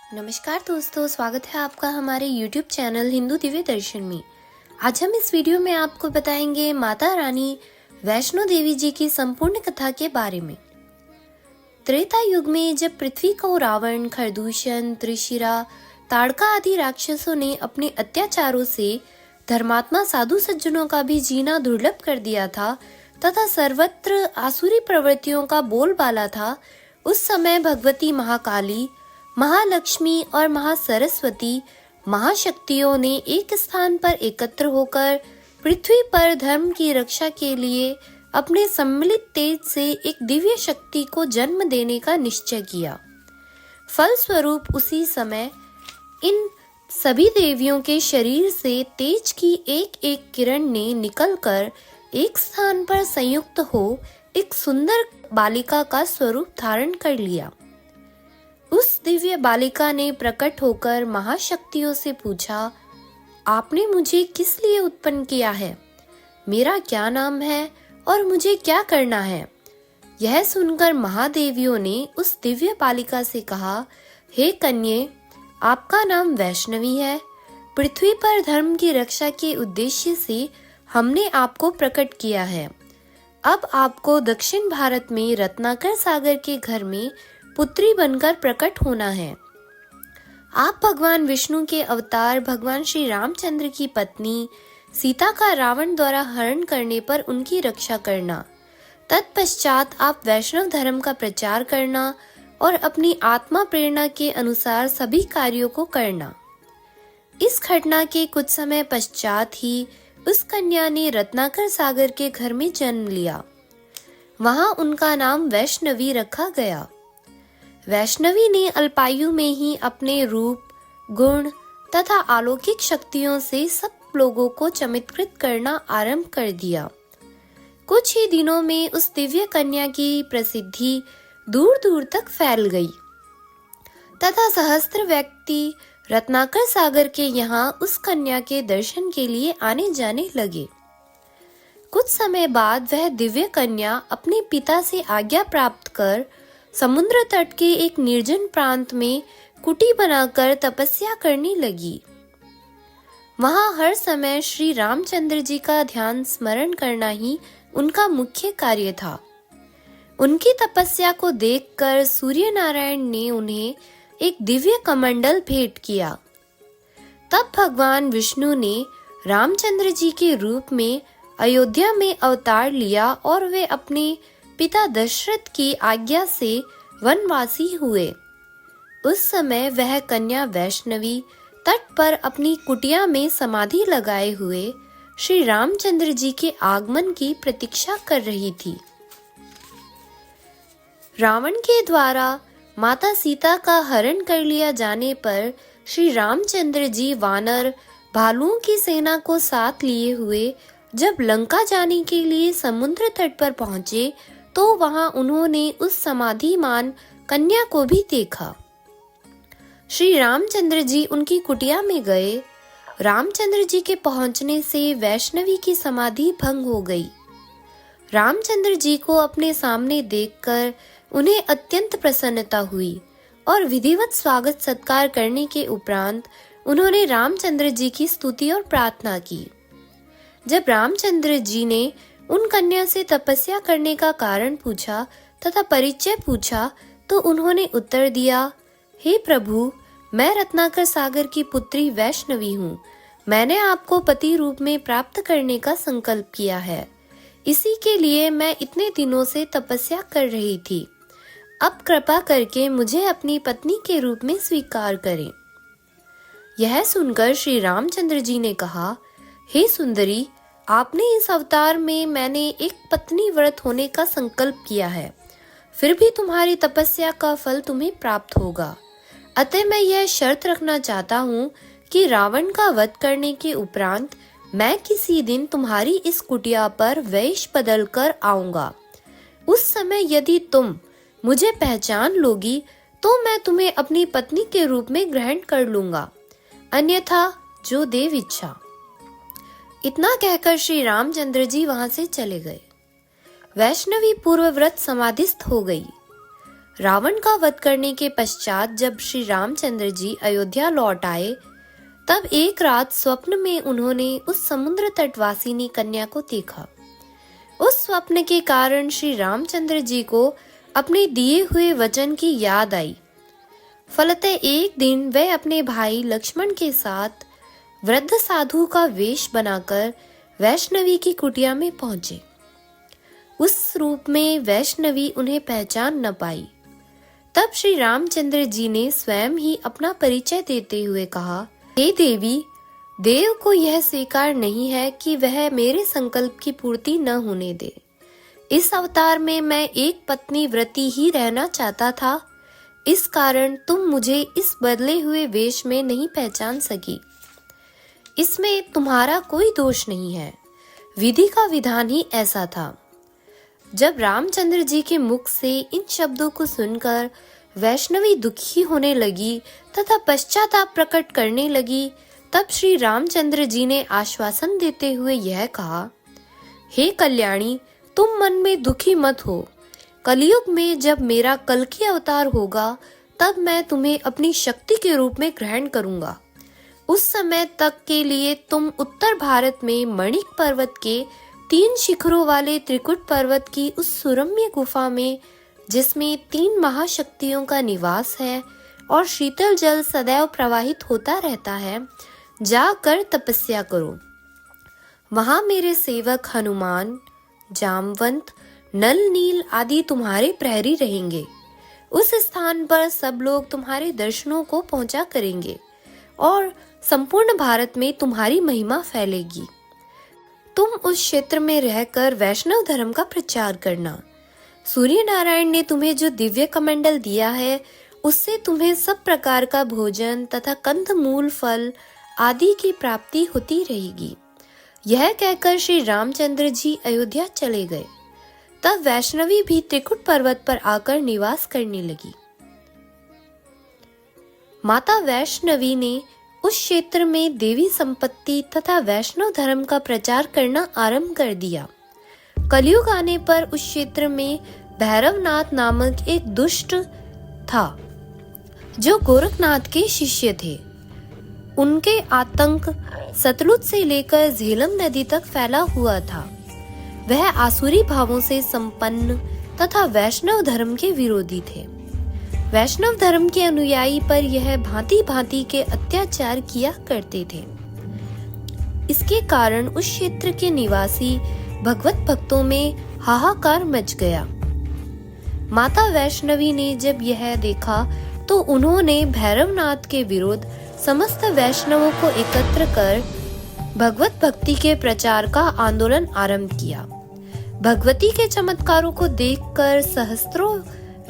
नमस्कार दोस्तों, स्वागत है आपका हमारे YouTube चैनल हिंदू दिव्य दर्शन में। आज हम इस वीडियो में आपको बताएंगे माता रानी वैष्णो देवी जी की संपूर्ण कथा के बारे में। त्रेता युग में जब पृथ्वी को रावण, खरदूषण, त्रिशिरा, ताड़का आदि राक्षसों ने अपने अत्याचारों से धर्मात्मा साधु सज्जनों का भी जीना दुर्लभ कर दिया था तथा सर्वत्र आसुरी प्रवृत्तियों का बोलबाला था, उस समय भगवती महाकाली, महालक्ष्मी और महासरस्वती महाशक्तियों ने एक स्थान पर एकत्र होकर पृथ्वी पर धर्म की रक्षा के लिए अपने सम्मिलित तेज से एक दिव्य शक्ति को जन्म देने का निश्चय किया। फलस्वरूप उसी समय इन सभी देवियों के शरीर से तेज की एक एक किरण ने निकलकर एक स्थान पर संयुक्त हो एक सुंदर बालिका का स्वरूप धारण कर लिया। उस दिव्य बालिका ने प्रकट होकर महाशक्तियों से पूछा, आपने मुझे किस लिए उत्पन्न किया है? मेरा क्या नाम है और मुझे क्या करना है? यह सुनकर महादेवियों ने उस दिव्य बालिका से कहा, हे कन्ये, आपका नाम वैष्णवी है। पृथ्वी पर धर्म की रक्षा के उद्देश्य से हमने आपको प्रकट किया है। अब आपको दक्षिण भारत में रत्नाकर सागर के घर में पुत्री बनकर प्रकट होना है। आप भगवान विष्णु के अवतार भगवान श्री रामचंद्र की पत्नी सीता का रावण द्वारा हरण करने पर उनकी रक्षा करना। तत्पश्चात आप वैष्णव धर्म का प्रचार करना और अपनी आत्मा प्रेरणा के अनुसार सभी कार्यों को करना। इस घटना के कुछ समय पश्चात ही उस कन्या ने रत्नाकर सागर के घर में जन्म लिया। वहां उनका नाम वैष्णवी रखा गया। वैष्णवी ने अल्पायु में ही अपने रूप, गुण तथा अलौकिक शक्तियों से सब लोगों को चमत्कृत करना आरंभ कर दिया। कुछ ही दिनों में उस दिव्य कन्या की प्रसिद्धि दूर दूर तक फैल गई तथा सहस्त्र व्यक्ति रत्नाकर सागर के यहाँ उस कन्या के दर्शन के लिए आने जाने लगे। कुछ समय बाद वह दिव्य कन्या अपने पिता से आज्ञा प्राप्त कर समुद्र तट के एक निर्जन प्रांत में कुटी बनाकर तपस्या करने लगी। वहां हर समय श्री रामचंद्र जी का ध्यान स्मरण करना ही उनका मुख्य कार्य था। उनकी तपस्या को देखकर सूर्य नारायण ने उन्हें एक दिव्य कमंडल भेंट किया। तब भगवान विष्णु ने रामचंद्र जी के रूप में अयोध्या में अवतार लिया और वे अपने पिता दशरथ की आज्ञा से वनवासी हुए। उस समय वह कन्या वैष्णवी तट पर अपनी कुटिया में समाधि लगाए हुए श्री रामचंद्र जी के आगमन की प्रतीक्षा कर रही थी। रावण के द्वारा माता सीता का हरण कर लिया जाने पर श्री रामचंद्र जी वानर भालुओं की सेना को साथ लिए हुए जब लंका जाने के लिए समुद्र तट पर पहुंचे तो वहां उन्होंने उस समाधिमान कन्या को भी देखा। श्री रामचंद्र जी उनकी कुटिया में गए। रामचंद्र जी के पहुंचने से वैष्णवी की समाधि भंग हो गई। रामचंद्र जी को अपने सामने देखकर उन्हें अत्यंत प्रसन्नता हुई और विधिवत स्वागत सत्कार करने के उपरांत उन्होंने रामचंद्र जी की स्तुति और प्रार्थना की। जब रामचंद्र जी ने उन कन्या से तपस्या करने का कारण पूछा तथा परिचय पूछा तो उन्होंने उत्तर दिया, हे प्रभु, मैं रत्नाकर सागर की पुत्री वैष्णवी हूँ। मैंने आपको पति रूप में प्राप्त करने का संकल्प किया है। इसी के लिए मैं इतने दिनों से तपस्या कर रही थी। अब कृपा करके मुझे अपनी पत्नी के रूप में स्वीकार करें। यह सुनकर श्री रामचंद्र जी ने कहा, हे सुंदरी, आपने इस अवतार में मैंने एक पत्नी व्रत होने का संकल्प किया है, फिर भी तुम्हारी तपस्या का फल तुम्हें प्राप्त होगा। अतः मैं यह शर्त रखना चाहता हूँ कि रावण का वध करने के उपरांत मैं किसी दिन तुम्हारी इस कुटिया पर वेश बदल कर आऊंगा। उस समय यदि तुम मुझे पहचान लोगी तो मैं तुम्हें अपनी पत्नी के रूप में ग्रहण कर लूंगा, अन्यथा जो देव इच्छा। इतना कहकर श्री रामचंद्र जी वहां से चले गए। वैष्णवी पूर्व व्रत समाधिस्थ हो गई। रावण का वध करने के पश्चात जब श्री रामचंद्र जी अयोध्या लौट आए, तब एक रात स्वप्न में उन्होंने उस समुद्र तटवासिनी कन्या को देखा। उस स्वप्न के कारण श्री रामचंद्र जी को अपने दिए हुए वचन की याद आई। फलतः एक दिन वे अपने भाई लक्ष्मण के साथ वृद्ध साधु का वेश बनाकर वैष्णवी की कुटिया में पहुंचे। उस रूप में वैष्णवी उन्हें पहचान न पाई। तब श्री रामचंद्र जी ने स्वयं ही अपना परिचय देते हुए कहा, हे देवी, देव को यह स्वीकार नहीं है कि वह मेरे संकल्प की पूर्ति न होने दे। इस अवतार में मैं एक पत्नी व्रती ही रहना चाहता था, इस कारण तुम मुझे इस बदले हुए वेश में नहीं पहचान सकी। इसमें तुम्हारा कोई दोष नहीं है, विधि का विधान ही ऐसा था। जब रामचंद्र जी के मुख से इन शब्दों को सुनकर वैष्णवी दुखी होने लगी तथा पश्चाताप प्रकट करने लगी, तब श्री रामचंद्र जी ने आश्वासन देते हुए यह कहा, हे कल्याणी, तुम मन में दुखी मत हो। कलयुग में जब मेरा कल्कि अवतार होगा, तब मैं तुम्हें अपनी शक्ति के रूप में ग्रहण करूंगा। उस समय तक के लिए तुम उत्तर भारत में मणिक पर्वत के 3 शिखरों वाले त्रिकुट पर्वत की उस सुरम्य गुफा में, जिसमें 3 महाशक्तियों का निवास है और शीतल जल सदैव प्रवाहित होता रहता है, जाकर तपस्या करो। वहां मेरे सेवक हनुमान, जामवंत, नल नील आदि तुम्हारे प्रहरी रहेंगे। उस स्थान पर सब लोग तुम्हारे दर्शनों को पहुंचा करेंगे और संपूर्ण भारत में तुम्हारी महिमा फैलेगी। तुम उस क्षेत्र में रहकर वैष्णव धर्म का प्रचार करना। सूर्य नारायण ने तुम्हें जो दिव्य कमंडल दिया है, उससे तुम्हें सब प्रकार का भोजन तथा कंदमूल फल आदि की प्राप्ति होती रहेगी। यह कहकर श्री रामचंद्र जी अयोध्या चले गए। तब वैष्णवी भी त्रिकुट पर्वत पर आकर निवास करने लगी। माता वैष्णवी ने उस क्षेत्र में देवी संपत्ति तथा वैष्णव धर्म का प्रचार करना आरंभ कर दिया। कलयुग आने पर उस क्षेत्र में भैरवनाथ नामक एक दुष्ट था, जो गोरखनाथ के शिष्य थे। उनके आतंक सतलुज से लेकर झेलम नदी तक फैला हुआ था। वह आसुरी भावों से संपन्न तथा वैष्णव धर्म के विरोधी थे। वैष्णव धर्म के अनुयायी पर यह भांति भांति के अत्याचार किया करते थे। इसके कारण उस क्षेत्र के निवासी भगवत भक्तों में हाहाकार मच गया। माता वैष्णवी ने जब यह देखा तो उन्होंने भैरवनाथ के विरुद्ध समस्त वैष्णवों को एकत्र कर भगवत भक्ति के प्रचार का आंदोलन आरंभ किया। भगवती के चमत्कारों को देखकर सहस्त्रों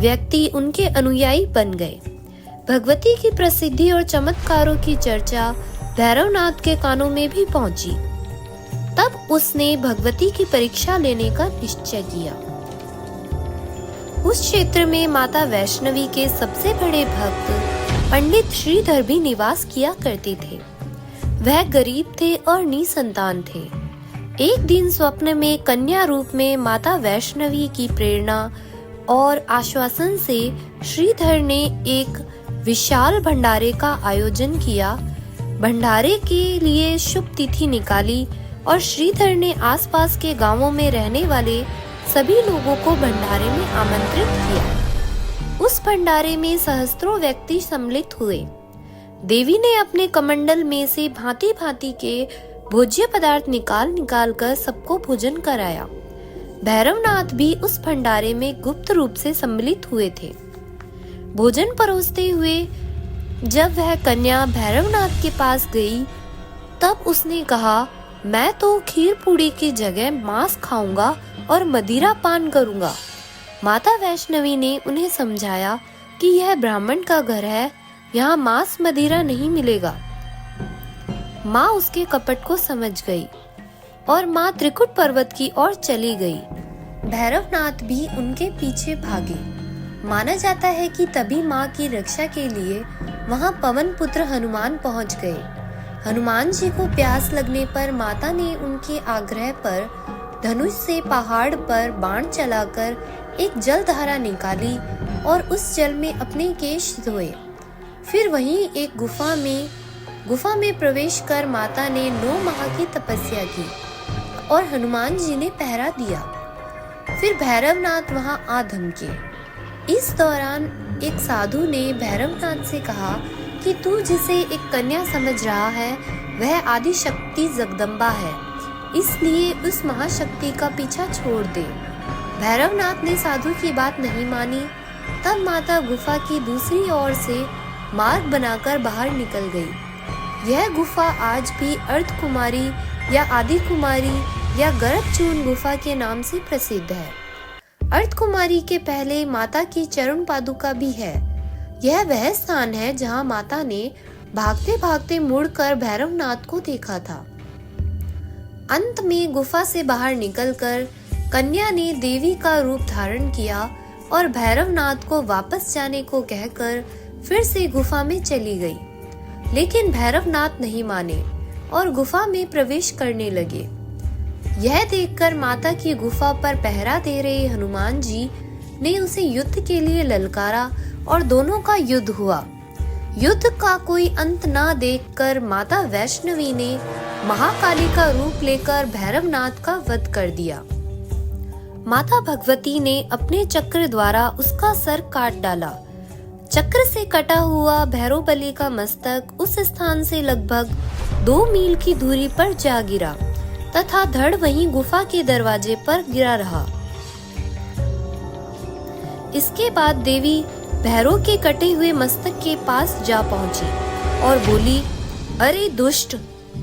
व्यक्ति उनके अनुयायी बन गए। भगवती की प्रसिद्धि और चमत्कारों की चर्चा भैरवनाथ के कानों में भी पहुंची। तब उसने भगवती की परीक्षा लेने का निश्चय किया। उस क्षेत्र में माता वैष्णवी के सबसे बड़े भक्त पंडित श्रीधर भी निवास किया करते थे। वह गरीब थे और निसंतान थे। एक दिन स्वप्न में कन्या रूप में माता वैष्णवी की प्रेरणा और आश्वासन से श्रीधर ने एक विशाल भंडारे का आयोजन किया। भंडारे के लिए शुभ तिथि निकाली और श्रीधर ने आसपास के गांवों में रहने वाले सभी लोगों को भंडारे में आमंत्रित किया। उस भंडारे में सहस्त्रों व्यक्ति सम्मिलित हुए। देवी ने अपने कमंडल में से भांति भांति के भोज्य पदार्थ निकाल कर सबको भोजन कराया। भैरवनाथ भी उस भंडारे में गुप्त रूप से सम्मिलित हुए थे। भोजन परोसते हुए जब वह कन्या भैरवनाथ के पास गई, तब उसने कहा, मैं तो खीर पूड़ी की जगह मांस खाऊंगा और मदिरा पान करूंगा। माता वैष्णवी ने उन्हें समझाया कि यह ब्राह्मण का घर है, यहाँ मांस मदिरा नहीं मिलेगा। माँ उसके कपट को समझ गई और माँ त्रिकुट पर्वत की ओर चली गई। भैरवनाथ भी उनके पीछे भागे। माना जाता है कि तभी माँ की रक्षा के लिए वहाँ पवन पुत्र हनुमान पहुँच गए। हनुमान जी को प्यास लगने पर माता ने उनके आग्रह पर धनुष से पहाड़ पर बाण चलाकर एक जलधारा निकाली और उस जल में अपने केश धोए। फिर वहीं एक गुफा में प्रवेश कर माता ने 9 माह की तपस्या की और हनुमान जी ने पहरा दिया। फिर भैरवनाथ वहां आ धमके। इस दौरान एक साधु ने भैरवनाथ से कहा कि तू जिसे एक कन्या समझ रहा है वह आदि शक्ति जगदम्बा है, इसलिए उस महाशक्ति का पीछा छोड़ दे। भैरवनाथ ने साधु की बात नहीं मानी। तब माता गुफा की दूसरी ओर से मार्ग बनाकर बाहर निकल गई। यह गुफा आज भी अर्धकुमारी या आदि कुमारी या गर्भचूर्ण गुफा के नाम से प्रसिद्ध है। अर्धकुमारी के पहले माता की चरण पादुका भी है। यह वह स्थान है जहां माता ने भागते भागते मुड़कर भैरवनाथ को देखा था। अंत में गुफा से बाहर निकलकर कन्या ने देवी का रूप धारण किया और भैरवनाथ को वापस जाने को कहकर फिर से गुफा में चली गई। लेकिन भैरवनाथ नहीं माने और गुफा में प्रवेश करने लगे। यह देखकर माता की गुफा पर पहरा दे रहे हनुमान जी ने उसे युद्ध के लिए ललकारा और दोनों का युद्ध हुआ। युद्ध का कोई अंत ना देखकर माता वैष्णवी ने महाकाली का रूप लेकर भैरवनाथ का वध कर दिया। माता भगवती ने अपने चक्र द्वारा उसका सर काट डाला। चक्र से कटा हुआ भैरवबली का मस्तक उस स्थान से लगभग 2 मील की दूरी पर जा गिरा तथा धड़ वहीं गुफा के दरवाजे पर गिरा रहा। इसके बाद देवी भैरव के कटे हुए मस्तक के पास जा पहुंची और बोली, अरे दुष्ट,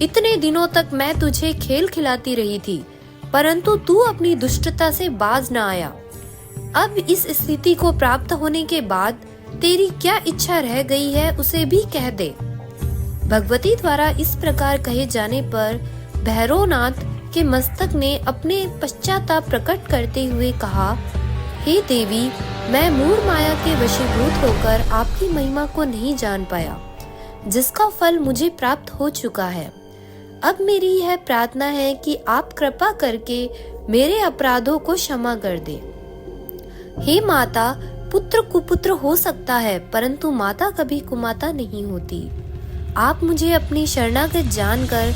इतने दिनों तक मैं तुझे खेल खिलाती रही थी, परंतु तू अपनी दुष्टता से बाज न आया। अब इस स्थिति को प्राप्त होने के बाद तेरी क्या इच्छा रह गई है उसे भी कह दे। भगवती द्वारा इस प्रकार कहे जाने पर भैरवनाथ के मस्तक ने अपने पश्चाताप प्रकट करते हुए कहा, हे देवी, मैं मूढ़ माया के वशीभूत होकर आपकी महिमा को नहीं जान पाया, जिसका फल मुझे प्राप्त हो चुका है। अब मेरी यह प्रार्थना है कि आप कृपा करके मेरे अपराधों को क्षमा कर दे। हे माता, पुत्र कुपुत्र हो सकता है, परंतु माता कभी कुमाता नहीं होती। आप मुझे अपनी शरणागत जानकर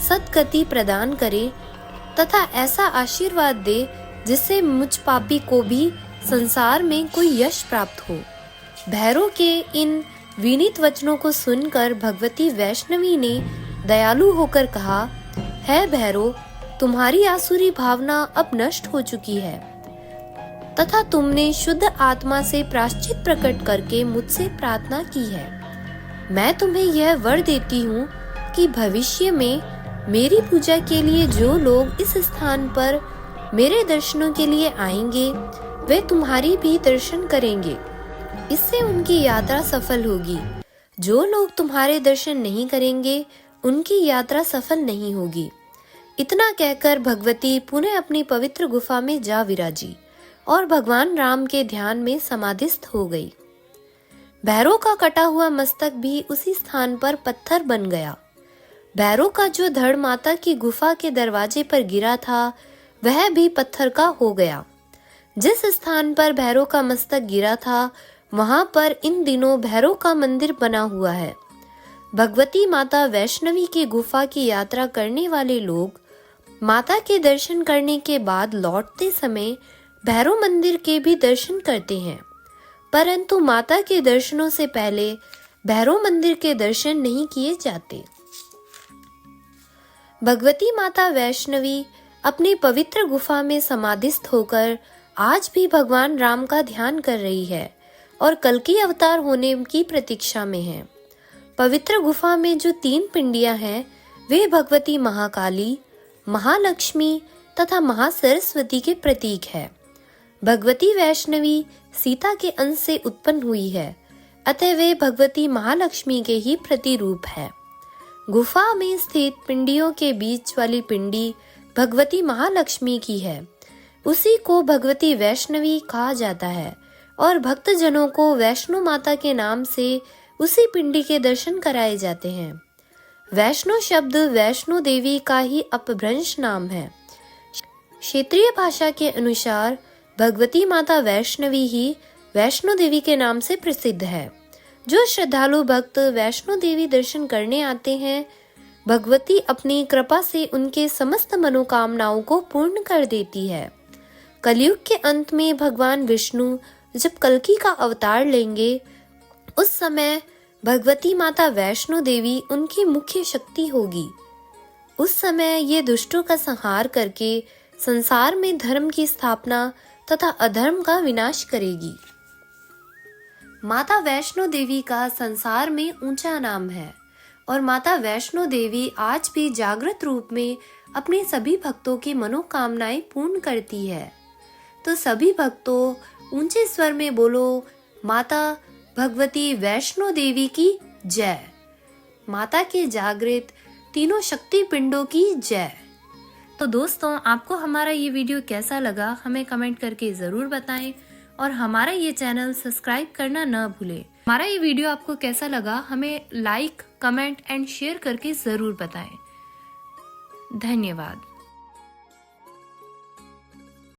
सद्गति प्रदान करे तथा ऐसा आशीर्वाद दे जिससे मुझ पापी को भी संसार में कोई यश प्राप्त हो। भैरव के इन विनीत वचनों को सुनकर भगवती वैष्णवी ने दयालु होकर कहा, है भैरव, तुम्हारी आसुरी भावना अब नष्ट हो चुकी है तथा तुमने शुद्ध आत्मा से प्रायश्चित प्रकट करके मुझसे प्रार्थना की है। मैं तुम्हें यह वर देती हूँ कि भविष्य में मेरी पूजा के लिए जो लोग इस स्थान पर मेरे दर्शनों के लिए आएंगे वे तुम्हारी भी दर्शन करेंगे। इससे उनकी यात्रा सफल होगी। जो लोग तुम्हारे दर्शन नहीं करेंगे उनकी यात्रा सफल नहीं होगी। इतना कहकर भगवती पुनः अपनी पवित्र गुफा में जा विराजी और भगवान राम के ध्यान में समाधिस्थ हो गई। भैरव का कटा हुआ मस्तक भी उसी स्थान पर पत्थर बन गया। भैरव का जो धड़ माता की गुफा के दरवाजे पर गिरा था वह भी पत्थर का हो गया। जिस स्थान पर भैरव का मस्तक गिरा था वहां पर इन दिनों भैरव का मंदिर बना हुआ है। भगवती माता वैष्णवी की गुफा की यात्रा करने वाले लोग माता के दर्शन करने के बाद लौटते समय भैरव मंदिर के भी दर्शन करते हैं, परंतु माता के दर्शनों से पहले भैरव मंदिर के दर्शन नहीं किए जाते। भगवती माता वैष्णवी अपनी पवित्र गुफा में समाधिस्थ होकर आज भी भगवान राम का ध्यान कर रही है और कल्कि अवतार होने की प्रतीक्षा में है। पवित्र गुफा में जो 3 पिंडियां हैं वे भगवती महाकाली, महालक्ष्मी तथा महासरस्वती के प्रतीक है। भगवती वैष्णवी सीता के अंश से उत्पन्न हुई है, अतः वे भगवती महालक्ष्मी के ही प्रतिरूप है। गुफा में स्थित पिंडियों के बीच वाली पिंडी भगवती महालक्ष्मी की है। उसी को भगवती वैष्णवी कहा जाता है और भक्तजनों को वैष्णो माता के नाम से उसी पिंडी के दर्शन कराए जाते हैं। वैष्णो शब्द वैष्णो देवी का ही अपभ्रंश नाम है। क्षेत्रीय भाषा के अनुसार भगवती माता वैष्णवी ही वैष्णो देवी के नाम से प्रसिद्ध है। जो श्रद्धालु भक्त वैष्णो देवी दर्शन करने आते हैं, भगवती अपनी कृपा से उनके समस्त मनोकामनाओं को पूर्ण कर देती है। कलयुग के अंत में भगवान विष्णु जब कल्कि का अवतार लेंगे, उस समय भगवती माता वैष्णो देवी उनकी मुख्य शक्ति होगी। उस समय ये दुष्टों का संहार करके संसार में धर्म की स्थापना तथा अधर्म का विनाश करेगी। माता वैष्णो देवी का संसार में ऊंचा नाम है और माता वैष्णो देवी आज भी जागृत रूप में अपने सभी भक्तों की मनोकामनाएं पूर्ण करती है। तो सभी भक्तों ऊंचे स्वर में बोलो, माता भगवती वैष्णो देवी की जय। माता के जागृत तीनों शक्ति पिंडों की जय। तो दोस्तों, आपको हमारा ये वीडियो कैसा लगा हमें कमेंट करके जरूर बताएं और हमारा ये चैनल सब्सक्राइब करना न भूलें। हमारा ये वीडियो आपको कैसा लगा हमें लाइक, कमेंट एंड शेयर करके जरूर बताएं। धन्यवाद।